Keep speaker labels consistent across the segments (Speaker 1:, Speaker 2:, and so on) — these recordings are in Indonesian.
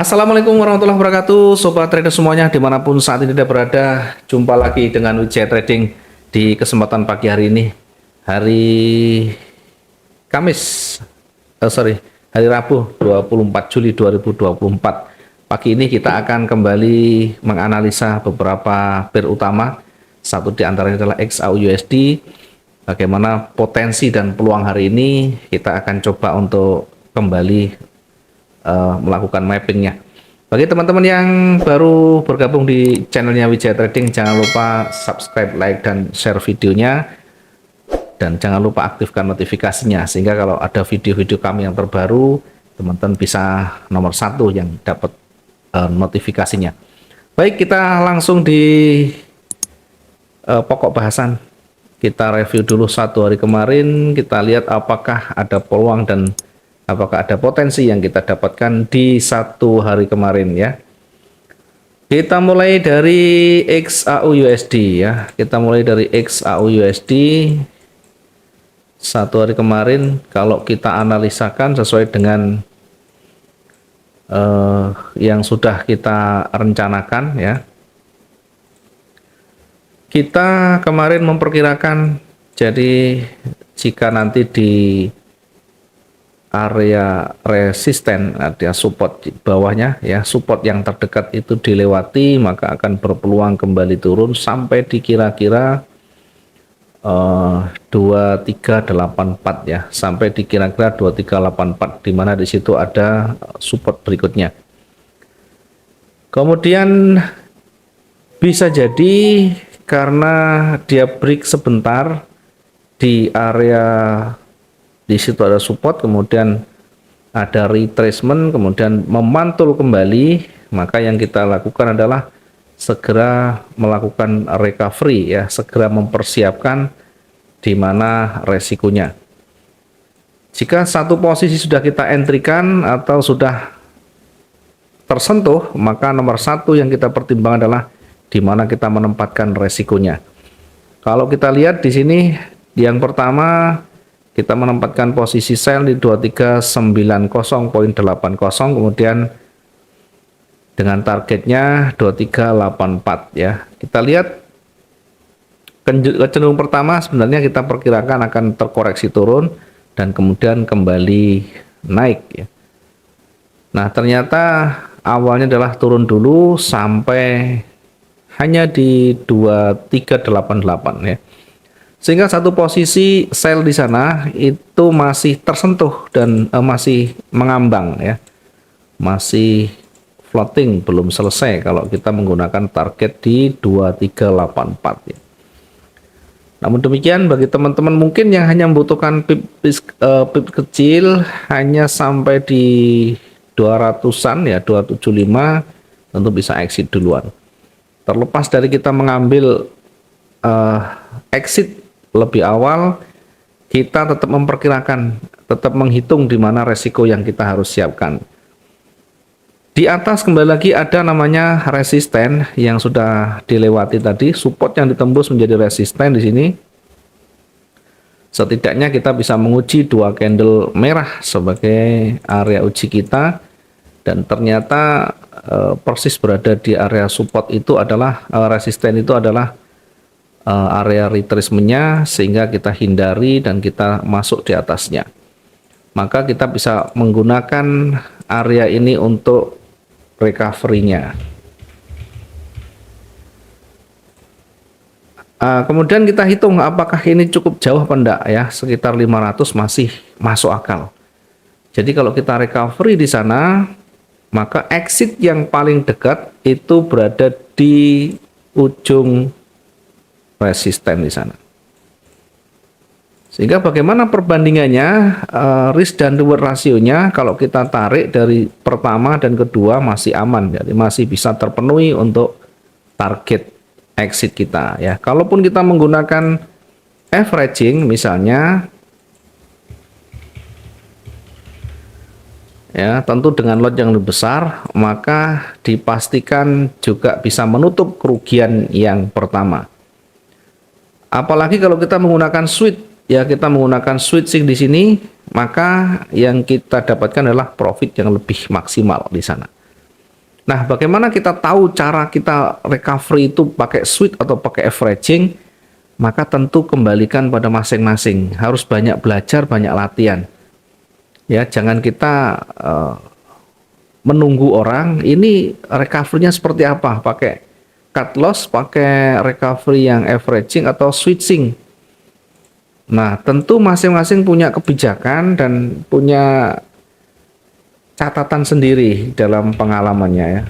Speaker 1: Assalamualaikum warahmatullahi wabarakatuh, sobat trader semuanya dimanapun saat ini Anda berada. Jumpa lagi dengan Wijaya Trading di kesempatan pagi hari ini, hari Kamis, hari Rabu 24 Juli 2024. Pagi ini kita akan kembali menganalisa beberapa pair utama. Satu di antaranya adalah XAUUSD. Bagaimana potensi dan peluang hari ini, kita akan coba untuk kembali melakukan mappingnya. Bagi teman-teman yang baru bergabung di channelnya Wijaya Trading, jangan lupa subscribe, like, dan share videonya, dan jangan lupa aktifkan notifikasinya sehingga kalau ada video-video kami yang terbaru, teman-teman bisa nomor satu yang dapat notifikasinya. Baik, kita langsung di pokok bahasan. Kita review dulu satu hari kemarin, kita lihat apakah ada peluang dan apakah ada potensi yang kita dapatkan di satu hari kemarin ya. Kita mulai dari XAUUSD ya. Kita mulai dari XAUUSD satu hari kemarin. Kalau kita analisakan sesuai dengan yang sudah kita rencanakan ya. Kita kemarin memperkirakan, jadi jika nanti di area resisten, ada support di bawahnya ya, support yang terdekat itu dilewati, maka akan berpeluang kembali turun sampai di kira-kira 2384 ya, sampai di kira-kira 2384, di mana di situ ada support berikutnya. Kemudian bisa jadi karena dia break sebentar di area, di situ ada support, kemudian ada retracement, kemudian memantul kembali, maka yang kita lakukan adalah segera melakukan recovery ya, segera mempersiapkan di mana resikonya. Jika satu posisi sudah kita entry-kan atau sudah tersentuh, maka nomor satu yang kita pertimbangkan adalah di mana kita menempatkan resikonya. Kalau kita lihat di sini, yang pertama kita menempatkan posisi sell di 2390.80, kemudian dengan targetnya 2384 ya. Kita lihat kecenderungan pertama sebenarnya kita perkirakan akan terkoreksi turun dan kemudian kembali naik ya. Nah, ternyata awalnya adalah turun dulu sampai hanya di 2388 ya. Sehingga satu posisi sell di sana itu masih tersentuh dan masih mengambang ya, masih floating, belum selesai kalau kita menggunakan target di 2384 ya. Namun demikian, bagi teman-teman mungkin yang hanya membutuhkan pip kecil hanya sampai di 200-an ya, 275, tentu bisa exit duluan. Terlepas dari kita mengambil exit lebih awal, kita tetap memperkirakan, tetap menghitung di mana resiko yang kita harus siapkan. Di atas kembali lagi ada namanya resisten yang sudah dilewati tadi, support yang ditembus menjadi resisten di sini. Setidaknya kita bisa menguji dua candle merah sebagai area uji kita, dan ternyata persis berada di area support itu adalah resisten, itu adalah area retracementnya, sehingga kita hindari dan kita masuk di atasnya. Maka kita bisa menggunakan area ini untuk recovery-nya. Kemudian kita hitung apakah ini cukup jauh apa enggak ya, sekitar 500 masih masuk akal. Jadi kalau kita recovery di sana, maka exit yang paling dekat itu berada di ujung resisten di sana. Sehingga bagaimana perbandingannya, risk dan reward rasionya kalau kita tarik dari pertama dan kedua masih aman, jadi masih bisa terpenuhi untuk target exit kita ya. Kalaupun kita menggunakan averaging misalnya ya, tentu dengan lot yang lebih besar, maka dipastikan juga bisa menutup kerugian yang pertama. Apalagi kalau kita menggunakan switch ya, kita menggunakan switching di sini, maka yang kita dapatkan adalah profit yang lebih maksimal di sana. Nah, bagaimana kita tahu cara kita recovery itu pakai swing atau pakai averaging? Maka tentu kembalikan pada masing-masing. Harus banyak belajar, banyak latihan. Ya, jangan kita menunggu orang. Ini recovery-nya seperti apa? Pakai cut loss, pakai recovery yang averaging atau switching. Nah, tentu masing-masing punya kebijakan dan punya catatan sendiri dalam pengalamannya ya.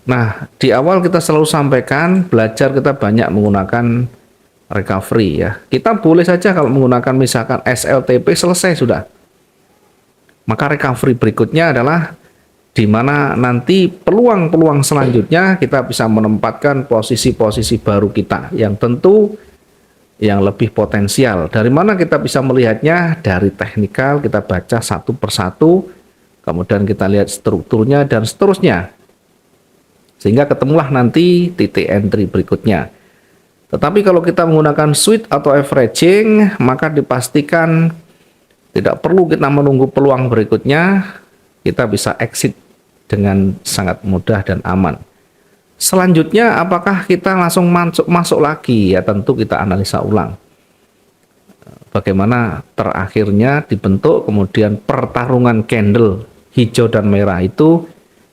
Speaker 1: Nah, di awal kita selalu sampaikan belajar kita banyak menggunakan recovery ya. Kita boleh saja kalau menggunakan misalkan SLTP selesai sudah. Maka recovery berikutnya adalah di mana nanti peluang-peluang selanjutnya kita bisa menempatkan posisi-posisi baru kita yang tentu yang lebih potensial. Dari mana kita bisa melihatnya? Dari teknikal, kita baca satu persatu, kemudian kita lihat strukturnya dan seterusnya. Sehingga ketemulah nanti titik entry berikutnya. Tetapi kalau kita menggunakan switch atau averaging, maka dipastikan tidak perlu kita menunggu peluang berikutnya, kita bisa exit dengan sangat mudah dan aman. Selanjutnya, apakah kita langsung masuk lagi? Ya tentu kita analisa ulang. Bagaimana terakhirnya dibentuk, kemudian pertarungan candle hijau dan merah itu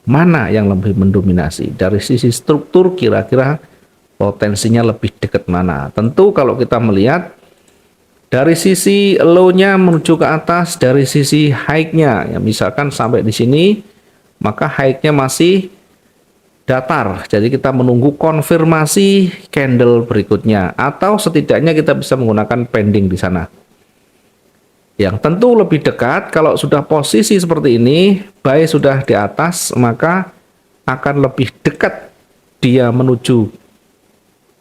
Speaker 1: mana yang lebih mendominasi? Dari sisi struktur kira-kira potensinya lebih dekat mana? Tentu kalau kita melihat dari sisi low-nya menuju ke atas, dari sisi high-nya, ya misalkan sampai di sini, maka high-nya masih datar, jadi kita menunggu konfirmasi candle berikutnya atau setidaknya kita bisa menggunakan pending di sana. Yang tentu lebih dekat kalau sudah posisi seperti ini, buy sudah di atas, maka akan lebih dekat dia menuju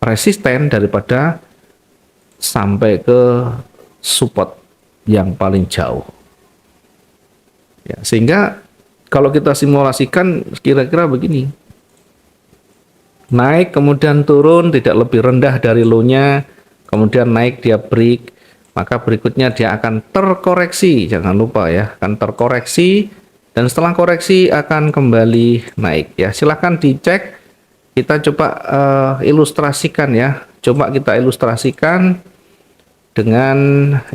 Speaker 1: resisten daripada sampai ke support yang paling jauh. Ya, sehingga kalau kita simulasikan kira-kira begini. Naik kemudian turun tidak lebih rendah dari low-nya, kemudian naik dia break, maka berikutnya dia akan terkoreksi, jangan lupa ya, akan terkoreksi dan setelah koreksi akan kembali naik ya. Silahkan dicek, kita coba ilustrasikan ya, coba kita ilustrasikan dengan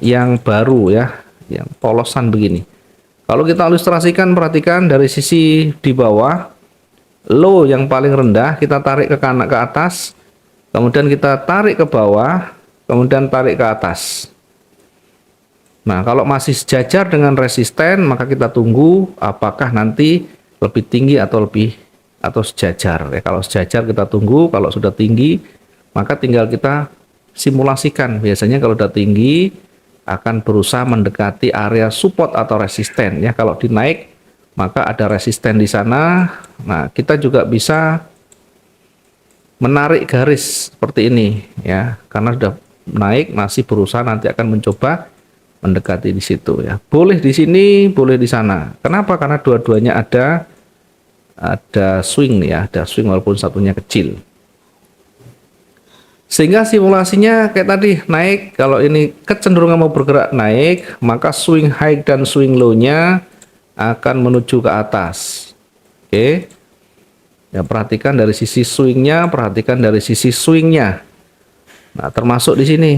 Speaker 1: yang baru ya, yang polosan begini. Kalau kita ilustrasikan, perhatikan dari sisi di bawah low yang paling rendah kita tarik ke kanan ke atas, kemudian kita tarik ke bawah, kemudian tarik ke atas. Nah, kalau masih sejajar dengan resisten, maka kita tunggu apakah nanti lebih tinggi atau sejajar. Ya, kalau sejajar kita tunggu, kalau sudah tinggi, maka tinggal kita simulasikan. Biasanya kalau sudah tinggi akan berusaha mendekati area support atau resisten. Ya, kalau dinaik maka ada resisten di sana. Nah, kita juga bisa menarik garis seperti ini ya, karena sudah naik masih berusaha nanti akan mencoba mendekati di situ ya. Boleh di sini, boleh di sana. Kenapa? Karena dua-duanya ada swing ya, ada swing walaupun satunya kecil. Sehingga simulasinya kayak tadi naik, kalau ini kecenderungan mau bergerak naik, maka swing high dan swing low-nya akan menuju ke atas. Oke. Ya, perhatikan dari sisi swingnya, perhatikan dari sisi swingnya. Nah, termasuk di sini.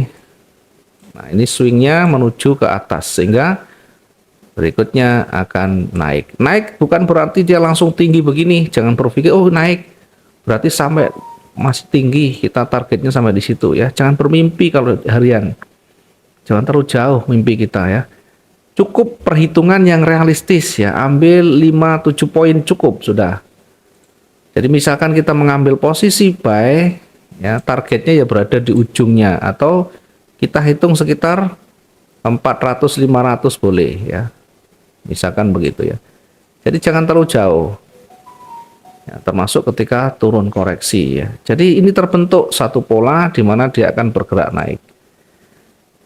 Speaker 1: Nah, ini swingnya menuju ke atas sehingga berikutnya akan naik. Naik bukan berarti dia langsung tinggi begini. Jangan berpikir oh naik berarti sampai masih tinggi, kita targetnya sampai di situ ya. Jangan bermimpi kalau harian. Jangan terlalu jauh mimpi kita ya. Cukup perhitungan yang realistis ya, ambil 5-7 poin cukup sudah. Jadi misalkan kita mengambil posisi buy ya, targetnya ya berada di ujungnya atau kita hitung sekitar 400-500 boleh ya. Misalkan begitu ya. Jadi jangan terlalu jauh. Ya, termasuk ketika turun koreksi ya. Jadi ini terbentuk satu pola di mana dia akan bergerak naik.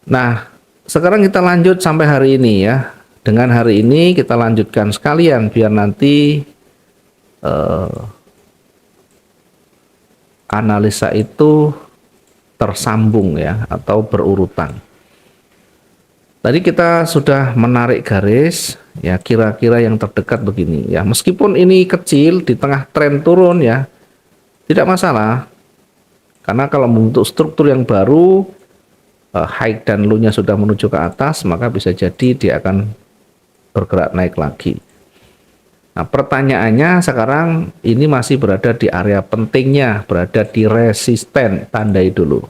Speaker 1: Nah, sekarang kita lanjut sampai hari ini ya. Dengan hari ini kita lanjutkan sekalian biar nanti analisa itu tersambung ya atau berurutan. Tadi kita sudah menarik garis ya kira-kira yang terdekat begini ya, meskipun ini kecil di tengah tren turun ya tidak masalah, karena kalau membentuk struktur yang baru, high dan low-nya sudah menuju ke atas, maka bisa jadi dia akan bergerak naik lagi. Nah, pertanyaannya sekarang ini masih berada di area pentingnya, berada di resisten, tandai dulu.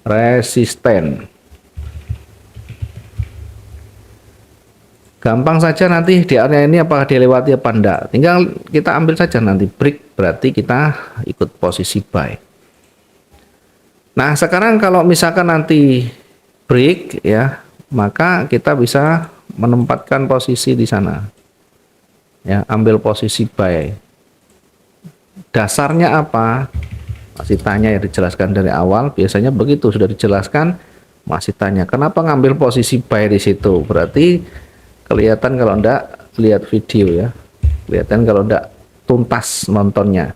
Speaker 1: Resisten. Gampang saja nanti di area ini apakah dilewati apa enggak. Tinggal kita ambil saja nanti break, berarti kita ikut posisi buy. Nah, sekarang kalau misalkan nanti break ya, maka kita bisa menempatkan posisi di sana. Ya, ambil posisi buy. Dasarnya apa? Masih tanya ya, dijelaskan dari awal. Biasanya begitu sudah dijelaskan, masih tanya kenapa ngambil posisi buy di situ. Berarti kelihatan kalau enggak lihat video ya. Kelihatan kalau enggak tuntas nontonnya.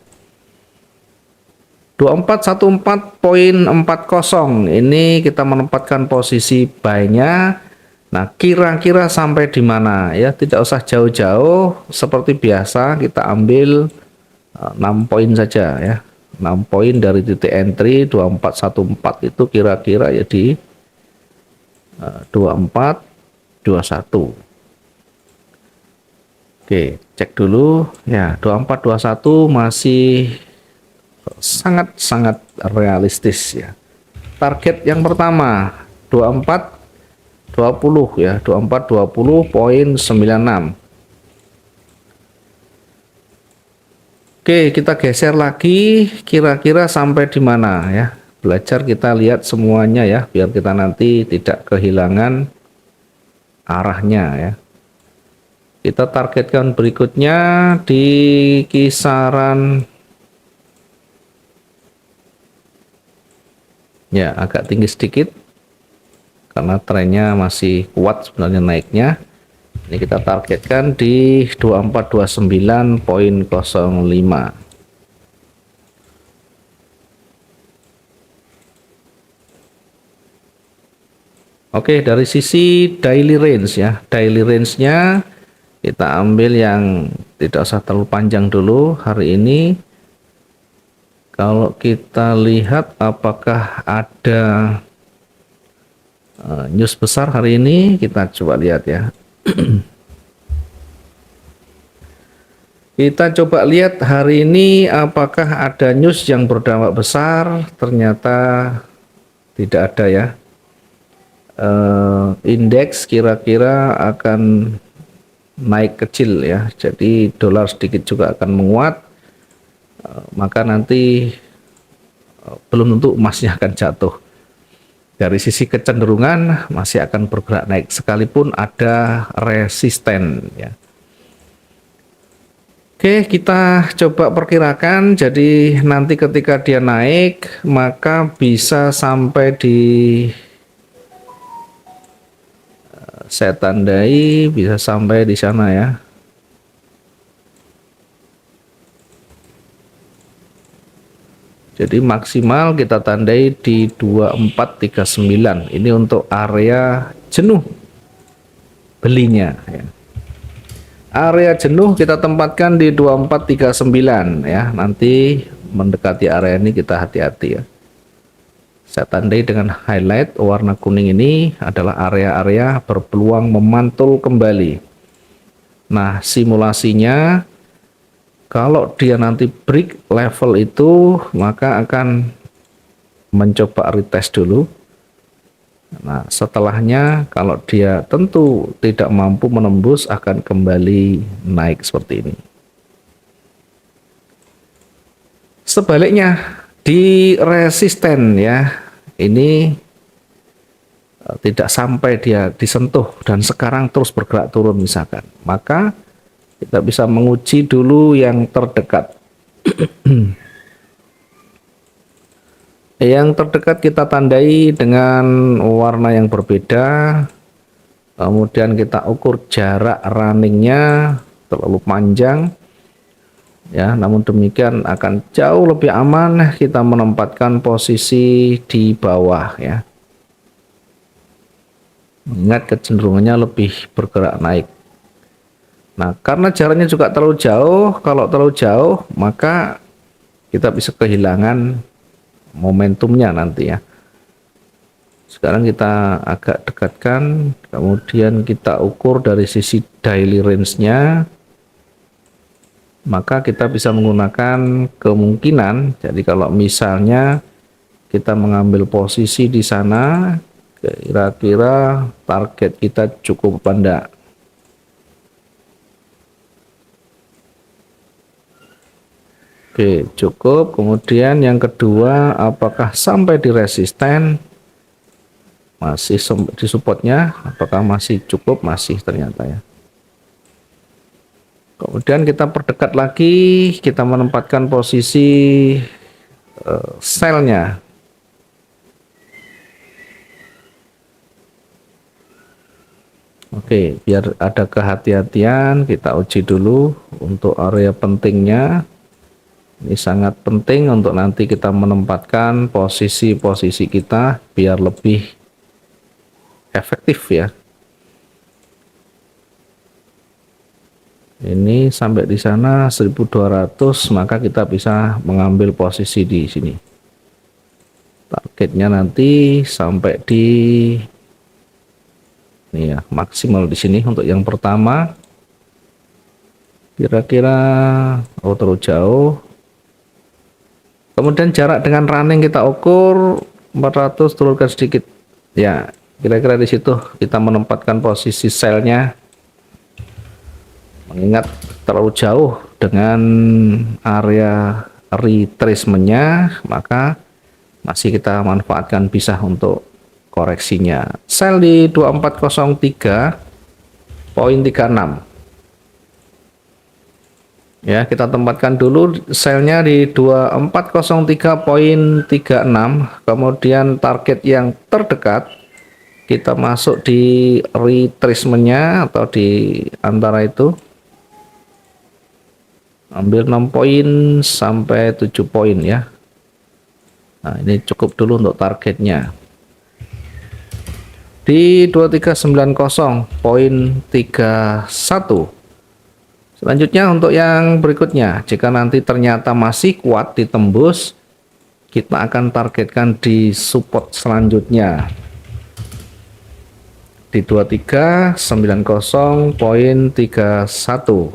Speaker 1: 2414.40 ini kita menempatkan posisi buy-nya. Nah, kira-kira sampai di mana ya? Tidak usah jauh-jauh, seperti biasa kita ambil 6 poin saja ya. 6 poin dari titik entry 2414 itu kira-kira ya di 2421. Oke, cek dulu ya, 2421 masih sangat-sangat realistis ya. Target yang pertama 2420 ya, 2420.96. Oke, kita geser lagi, kira-kira sampai di mana ya. Belajar kita lihat semuanya ya, biar kita nanti tidak kehilangan arahnya ya. Kita targetkan berikutnya di kisaran ya agak tinggi sedikit karena trennya masih kuat sebenarnya naiknya. Ini kita targetkan di 2429.05. Oke, dari sisi daily range ya, daily range-nya kita ambil yang tidak usah terlalu panjang dulu hari ini. Kalau kita lihat apakah ada news besar hari ini, kita coba lihat ya. Kita coba lihat hari ini apakah ada news yang berdampak besar. Ternyata tidak ada ya. Indeks kira-kira akan naik kecil ya, jadi dolar sedikit juga akan menguat, maka nanti belum tentu emasnya akan jatuh. Dari sisi kecenderungan masih akan bergerak naik sekalipun ada resisten ya. Oke, kita coba perkirakan. Jadi nanti ketika dia naik maka bisa sampai di saya tandai, bisa sampai di sana ya. Jadi maksimal kita tandai di 2439. Ini untuk area jenuh belinya ya. Area jenuh kita tempatkan di 2439 ya. Nanti mendekati area ini kita hati-hati ya. Saya tandai dengan highlight warna kuning, ini adalah area-area berpeluang memantul kembali. Nah, simulasinya kalau dia nanti break level itu, maka akan mencoba retest dulu. Nah, setelahnya kalau dia tentu tidak mampu menembus, akan kembali naik seperti ini. Sebaliknya di resisten ya, ini tidak sampai dia disentuh dan sekarang terus bergerak turun misalkan, maka kita bisa menguji dulu yang terdekat. Yang terdekat kita tandai dengan warna yang berbeda, kemudian kita ukur jarak runningnya terlalu panjang ya, namun demikian akan jauh lebih aman kita menempatkan posisi di bawah ya. Ingat kecenderungannya lebih bergerak naik. Nah, karena jaraknya juga terlalu jauh, kalau terlalu jauh maka kita bisa kehilangan momentumnya nanti ya. Sekarang kita agak dekatkan, kemudian kita ukur dari sisi daily range-nya, maka kita bisa menggunakan kemungkinan. Jadi kalau misalnya kita mengambil posisi di sana, kira-kira target kita cukup apa enggak. Oke, cukup. Kemudian yang kedua, apakah sampai di resisten? Masih di supportnya, apakah masih cukup? Masih ternyata ya. Kemudian kita perdekat lagi, kita menempatkan posisi selnya. Oke, biar ada kehati-hatian, kita uji dulu untuk area pentingnya. Ini sangat penting untuk nanti kita menempatkan posisi-posisi kita biar lebih efektif ya. Ini sampai di sana 1200, maka kita bisa mengambil posisi di sini. Targetnya nanti sampai di ini ya, maksimal di sini untuk yang pertama. Kira-kira terlalu jauh. Kemudian jarak dengan running kita ukur 400, turunkan sedikit. Ya, kira-kira di situ kita menempatkan posisi selnya. Mengingat terlalu jauh dengan area retracement-nya, maka masih kita manfaatkan bisa untuk koreksinya. Sell di 2403.36. Ya, kita tempatkan dulu selnya di 2403.36, kemudian target yang terdekat kita masuk di retracement-nya atau di antara itu. Ambil 6 poin sampai 7 poin ya. Nah, ini cukup dulu untuk targetnya. Di 2390.31. Selanjutnya untuk yang berikutnya, jika nanti ternyata masih kuat ditembus, kita akan targetkan di support selanjutnya. Di 2390.31.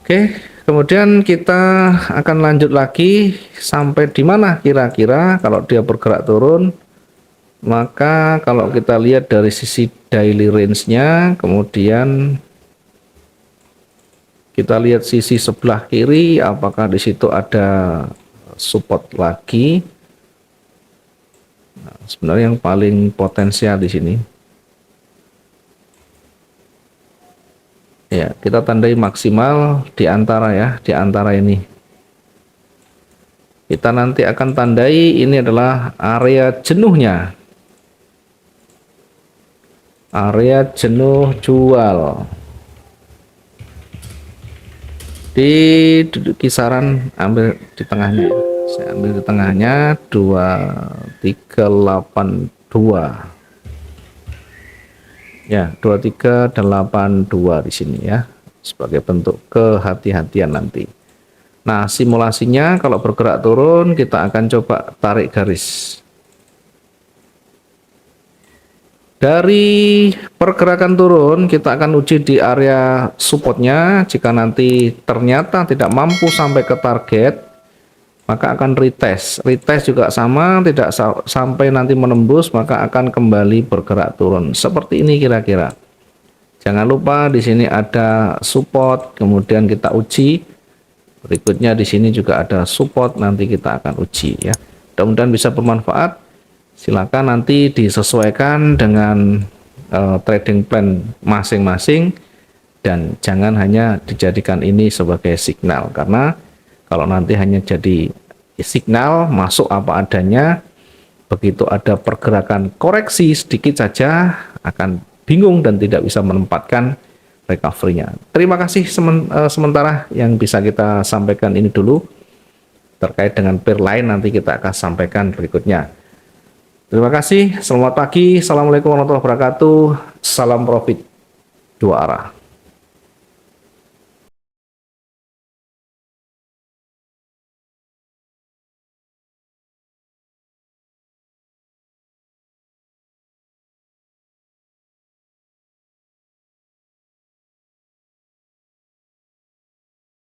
Speaker 1: Oke, kemudian kita akan lanjut lagi sampai di mana kira-kira kalau dia bergerak turun. Maka kalau kita lihat dari sisi daily range-nya, kemudian kita lihat sisi sebelah kiri, apakah di situ ada support lagi. Nah, sebenarnya yang paling potensial di sini. Ya, kita tandai maksimal di antara ya, di antara ini. Kita nanti akan tandai ini adalah area jenuhnya. Area jenuh jual. Di kisaran ambil di tengahnya. Saya ambil di tengahnya 2382. Ya, 2382 di sini ya, sebagai bentuk kehati-hatian nanti. Nah, simulasinya kalau bergerak turun, kita akan coba tarik garis. Dari pergerakan turun, kita akan uji di area supportnya. Jika nanti ternyata tidak mampu sampai ke target, maka akan retest. Retest juga sama, tidak sampai nanti menembus, maka akan kembali bergerak turun. Seperti ini kira-kira. Jangan lupa di sini ada support, kemudian kita uji. Berikutnya di sini juga ada support, nanti kita akan uji ya. Mudah-mudahan bisa bermanfaat. Silakan nanti disesuaikan dengan trading plan masing-masing dan jangan hanya dijadikan ini sebagai signal, karena kalau nanti hanya jadi signal masuk apa adanya, begitu ada pergerakan koreksi sedikit saja akan bingung dan tidak bisa menempatkan recovery-nya. Terima kasih sementara yang bisa kita sampaikan ini dulu. Terkait dengan pair lain nanti kita akan sampaikan berikutnya. Terima kasih, selamat pagi, assalamualaikum warahmatullahi wabarakatuh, salam profit. dua arah.